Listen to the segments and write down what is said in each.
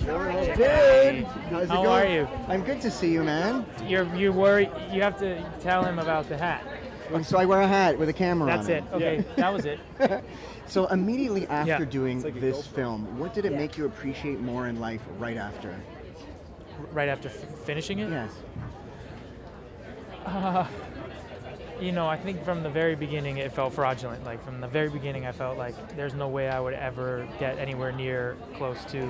Dude, how's it How going? are you? I'm good to see you, man. You're worried. You have to tell him about the hat. So I wear a hat with a camera That's on it. Okay, that was it. So immediately after Yeah. doing this film, what did it make you appreciate more in life right after? Right after finishing it. Yes. I think from the very beginning it felt fraudulent. Like from the very beginning, I felt like there's no way I would ever get anywhere near close to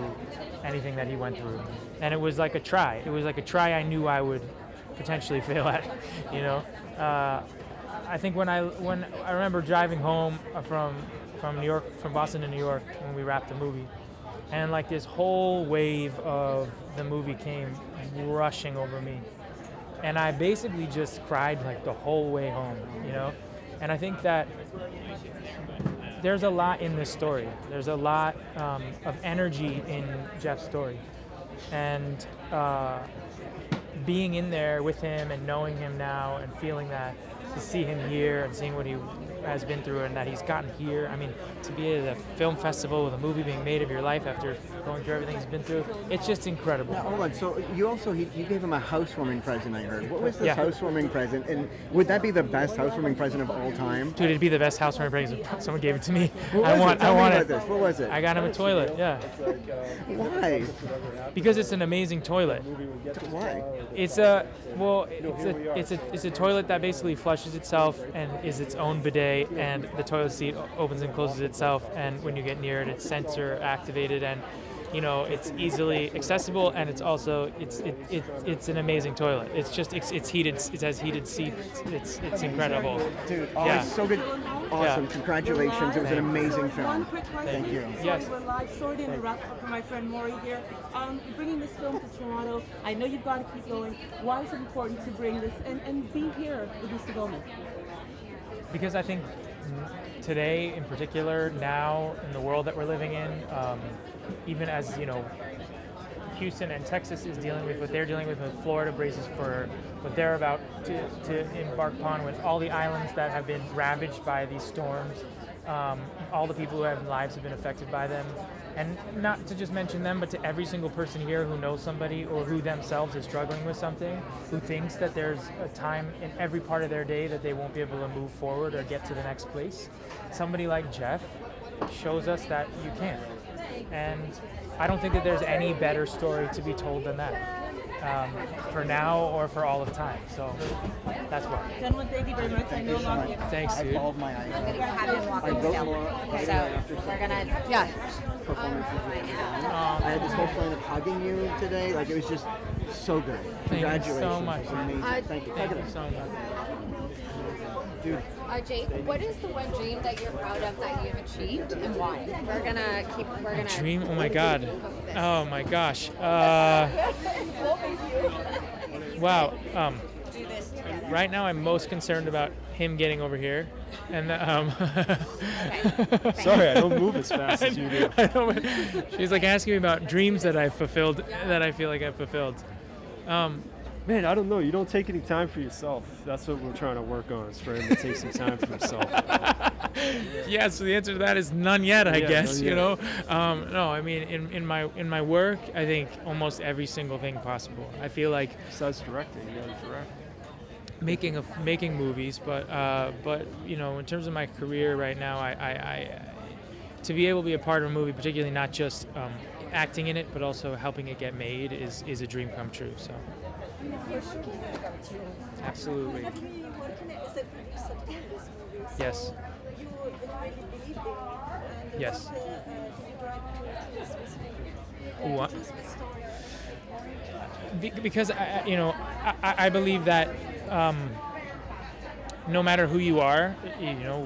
anything that he went through. And it was like a try. It was like a try I knew I would potentially fail at. I think when I remember driving home from New York, from Boston to New York when we wrapped the movie, and like this whole wave of the movie came rushing over me. And I basically just cried like the whole way home, And I think that there's a lot in this story. There's a lot of energy in Jeff's story. And being in there with him and knowing him now and feeling that, to see him here and seeing what he has been through and that he's gotten here. I mean, to be at a film festival with a movie being made of your life after going through everything he's been through, it's just incredible. Now, hold on. So you gave him a housewarming present, I heard. What was this Yeah. housewarming present? And would that be the best housewarming present of all time? Dude, it'd be the best housewarming present. Someone gave it to me. What was it? Tell me about this. What was it? I got him a toilet. Yeah. Why? Because it's an amazing toilet. Why? It's a toilet that basically flushes itself and is its own bidet, and the toilet seat opens and closes itself, and when you get near it, it's sensor activated, and it's easily accessible, and it's also it's an amazing toilet. It's heated. It has heated seats. It's incredible. Dude, Yeah. it's so good. Awesome. Yeah. Congratulations. It was an amazing One film. quick question. Thank you. Yes. We're live. Sorry to interrupt for my friend Maury here. Bringing this film to Toronto, I know you've got to keep going. Why is it important to bring this and be here with this development? Because I think today, in particular, now in the world that we're living in, even as Houston and Texas is dealing with what they're dealing with Florida braces for what they're about to embark upon with all the islands that have been ravaged by these storms, all the people who have lives have been affected by them, and not to just mention them, but to every single person here who knows somebody or who themselves is struggling with something, who thinks that there's a time in every part of their day that they won't be able to move forward or get to the next place. Somebody like Jeff shows us that you can. And I don't think that there's any better story to be told than that, for now or for all of time. So that's why. Gentlemen, thank you very much. I know long you. Thanks, I dude. bawled my eyes I'm out. gonna have him walk I in wrote still. more Okay, right so after we're gonna, performances with you. I had this whole plan of hugging you today. Like, it was just so good. Thank you Congratulations. so much. It was amazing. Thank you. Thank you so much. Dude, Jake, what is the one dream that you're proud of that you've achieved and why? We're gonna Dream? Oh my God. Oh my gosh. Wow. do this together. Right now, I'm most concerned about him getting over here, and Sorry, I don't move as fast as you do. I know, but she's like asking me about dreams that I've fulfilled, that I feel like I've fulfilled. Man, I don't know. You don't take any time for yourself. That's what we're trying to work on, is for him to take some time for himself. Yeah, so the answer to that is none yet, I Yeah, guess. none yet. No, I mean, in my work, I think almost every single thing possible. I feel like Besides directing, you gotta direct. making movies, but in terms of my career right now, I to be able to be a part of a movie, particularly not just acting in it, but also helping it get made, is a dream come true. So. Absolutely. Have you been working as a producer in this movie? So Yes. You really believed in it. And Yes. What did you drive to specifically? What? Twist the story. Because I believe that no matter who you are,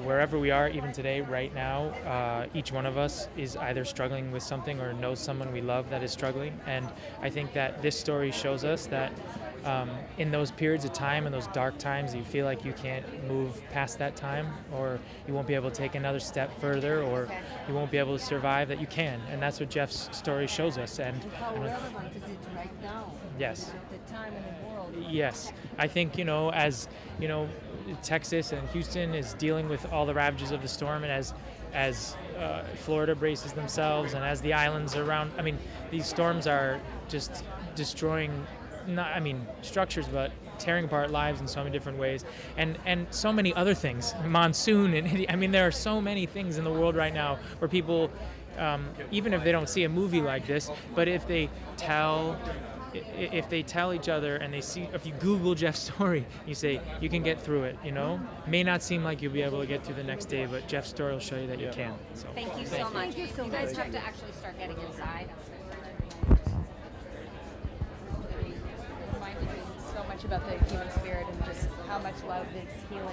wherever we are, even today, right now, each one of us is either struggling with something or knows someone we love that is struggling. And I think that this story shows us that in those periods of time, in those dark times, you feel like you can't move past that time, or you won't be able to take another step further, or you won't be able to survive, that you can. And that's what Jeff's story shows us. And How relevant is it right now? Yes. The time in the world. Yes, I think as Texas and Houston is dealing with all the ravages of the storm, and as as Florida braces themselves, and as the islands around. I mean, these storms are just destroying, structures, but tearing apart lives in so many different ways, and so many other things. Monsoon, and there are so many things in the world right now where people, even if they don't see a movie like this, but if they tell each other and they see, if you Google Jeff's story, you say you can get through it. May not seem like you'll be able to get through the next day, but Jeff's story will show you that you can. So Thank you so much. You guys have to actually start getting inside. Reminded me so much about the human spirit and just how much love is healing.